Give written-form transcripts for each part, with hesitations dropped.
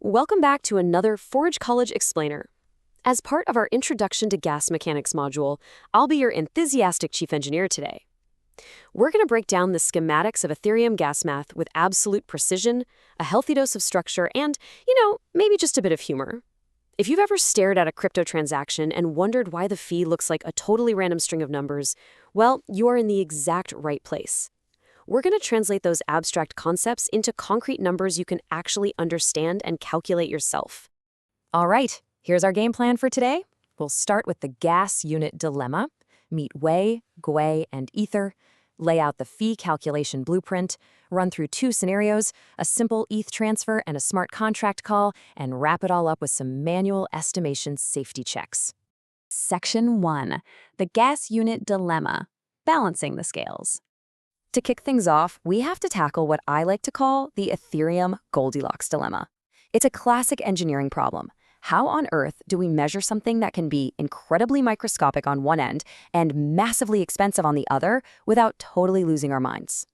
Welcome back to another Forge College Explainer. As part of our Introduction to Gas Mechanics module, I'll be your enthusiastic chief engineer today. We're going to break down the schematics of Ethereum gas math with absolute precision, a healthy dose of structure, and, maybe just a bit of humor. If you've ever stared at a crypto transaction and wondered why the fee looks like a totally random string of numbers, well, you are in the exact right place. We're going to translate those abstract concepts into concrete numbers you can actually understand and calculate yourself. All right, here's our game plan for today. We'll start with the gas unit dilemma, meet Wei, Gwei, and Ether, lay out the fee calculation blueprint, run through two scenarios, a simple ETH transfer and a smart contract call, and wrap it all up with some manual estimation safety checks. Section 1. The gas unit dilemma, balancing the scales. To kick things off, we have to tackle what I like to call the Ethereum Goldilocks dilemma. It's a classic engineering problem. How on earth do we measure something that can be incredibly microscopic on one end and massively expensive on the other without totally losing our minds?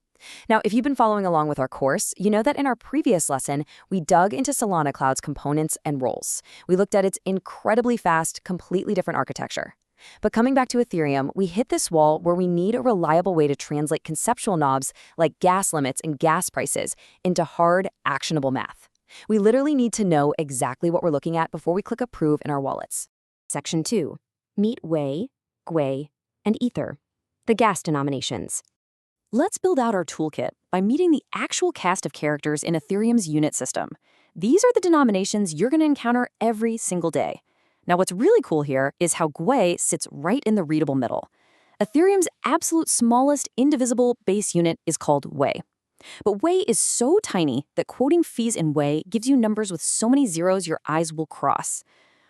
Now, if you've been following along with our course, you know that in our previous lesson, we dug into Solana Cloud's components and roles. We looked at its incredibly fast, completely different architecture. But coming back to Ethereum, we hit this wall where we need a reliable way to translate conceptual knobs like gas limits and gas prices into hard, actionable math. We literally need to know exactly what we're looking at before we click approve in our wallets. Section 2. Meet Wei, Gwei, and Ether, the gas denominations. Let's build out our toolkit by meeting the actual cast of characters in Ethereum's unit system. These are the denominations you're going to encounter every single day. Now, what's really cool here is how Gwei sits right in the readable middle. Ethereum's absolute smallest indivisible base unit is called Wei. But Wei is so tiny that quoting fees in Wei gives you numbers with so many zeros your eyes will cross.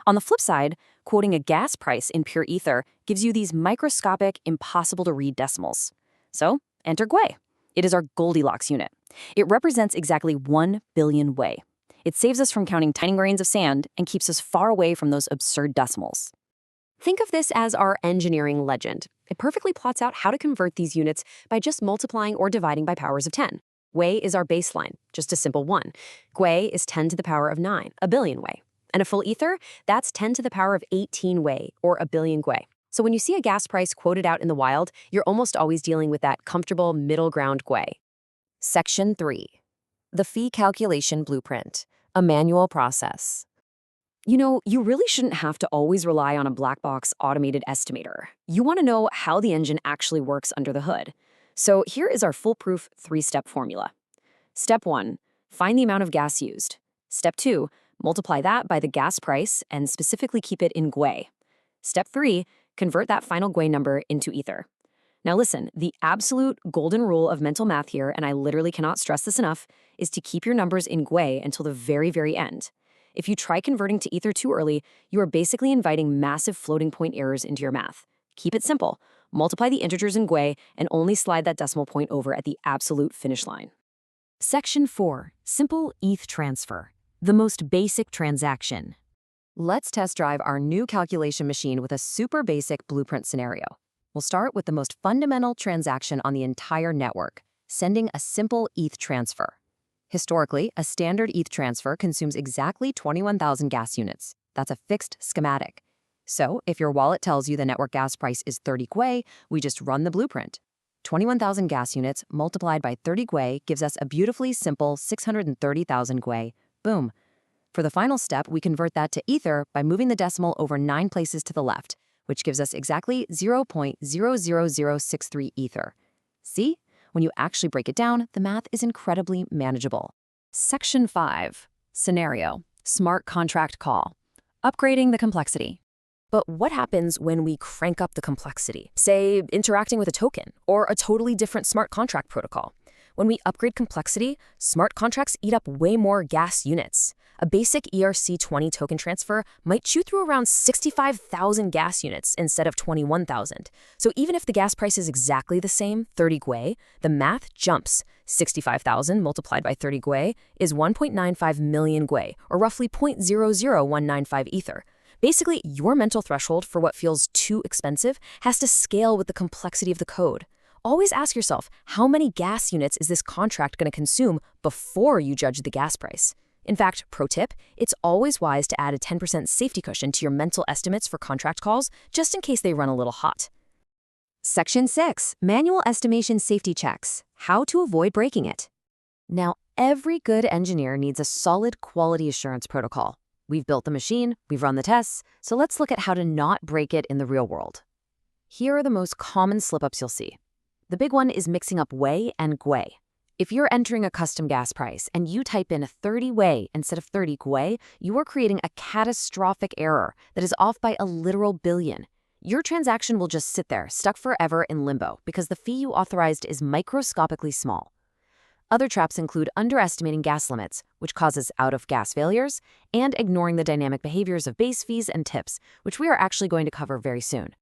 On the flip side, quoting a gas price in pure Ether gives you these microscopic, impossible-to-read decimals. So, enter Gwei. It is our Goldilocks unit. It represents exactly 1 billion Wei. It saves us from counting tiny grains of sand and keeps us far away from those absurd decimals. Think of this as our engineering legend. It perfectly plots out how to convert these units by just multiplying or dividing by powers of 10. Wei is our baseline, just a simple 1. Gwei is 10 to the power of 9, a billion Wei. And a full Ether, that's 10 to the power of 18 Wei, or a billion Gwei. So when you see a gas price quoted out in the wild, you're almost always dealing with that comfortable middle ground Gwei. Section 3. The fee calculation blueprint, a manual process. You really shouldn't have to always rely on a black box automated estimator. You want to know how the engine actually works under the hood. So here is our foolproof 3-step formula. Step 1, find the amount of gas used. Step 2, multiply that by the gas price and specifically keep it in Gwei. Step 3, convert that final Gwei number into Ether. Now listen, the absolute golden rule of mental math here, and I literally cannot stress this enough, is to keep your numbers in Gwei until the very, very end. If you try converting to Ether too early, you are basically inviting massive floating point errors into your math. Keep it simple. Multiply the integers in Gwei and only slide that decimal point over at the absolute finish line. Section 4. Simple ETH transfer, the most basic transaction. Let's test drive our new calculation machine with a super basic blueprint scenario. We'll start with the most fundamental transaction on the entire network, sending a simple ETH transfer. Historically, a standard ETH transfer consumes exactly 21,000 gas units. That's a fixed schematic. So, if your wallet tells you the network gas price is 30 Gwei, we just run the blueprint. 21,000 gas units multiplied by 30 Gwei gives us a beautifully simple 630,000 Gwei. Boom. For the final step, we convert that to Ether by moving the decimal over 9 places to the left, which gives us exactly 0.00063 Ether. See? When you actually break it down, the math is incredibly manageable. Section 5. Scenario, smart contract call, upgrading the complexity. But what happens when we crank up the complexity? Say, interacting with a token or a totally different smart contract protocol. When we upgrade complexity, smart contracts eat up way more gas units. A basic ERC20 token transfer might chew through around 65,000 gas units instead of 21,000. So even if the gas price is exactly the same, 30 Gwei, the math jumps. 65,000 multiplied by 30 Gwei is 1.95 million Gwei, or roughly 0.00195 Ether. Basically, your mental threshold for what feels too expensive has to scale with the complexity of the code. Always ask yourself, how many gas units is this contract going to consume before you judge the gas price? In fact, pro tip, it's always wise to add a 10% safety cushion to your mental estimates for contract calls, just in case they run a little hot. Section 6. Manual Estimation Safety Checks. How to avoid breaking it. Now, every good engineer needs a solid quality assurance protocol. We've built the machine, we've run the tests, so let's look at how to not break it in the real world. Here are the most common slip-ups you'll see. The big one is mixing up Wei and Gwei. If you're entering a custom gas price and you type in 30 Wei instead of 30 Gwei, you are creating a catastrophic error that is off by a literal billion. Your transaction will just sit there, stuck forever in limbo, because the fee you authorized is microscopically small. Other traps include underestimating gas limits, which causes out-of-gas failures, and ignoring the dynamic behaviors of base fees and tips, which we are actually going to cover very soon.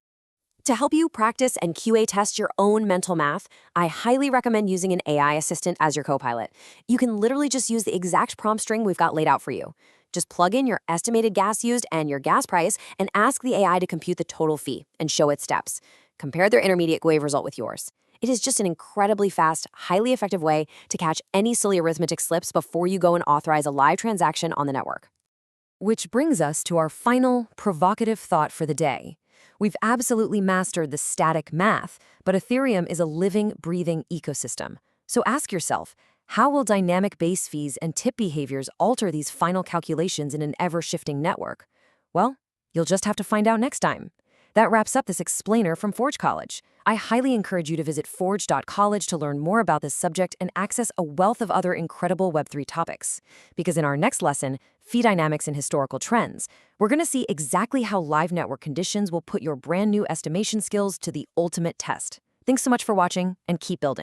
To help you practice and QA test your own mental math, I highly recommend using an AI assistant as your co-pilot. You can literally just use the exact prompt string we've got laid out for you. Just plug in your estimated gas used and your gas price and ask the AI to compute the total fee and show its steps. Compare their intermediate Gwei result with yours. It is just an incredibly fast, highly effective way to catch any silly arithmetic slips before you go and authorize a live transaction on the network. Which brings us to our final provocative thought for the day. We've absolutely mastered the static math, but Ethereum is a living, breathing ecosystem. So ask yourself, how will dynamic base fees and tip behaviors alter these final calculations in an ever-shifting network? Well, you'll just have to find out next time. That wraps up this explainer from Forge College. I highly encourage you to visit forge.college to learn more about this subject and access a wealth of other incredible Web3 topics. Because in our next lesson, Fee Dynamics and Historical Trends, we're going to see exactly how live network conditions will put your brand new estimation skills to the ultimate test. Thanks so much for watching, and keep building.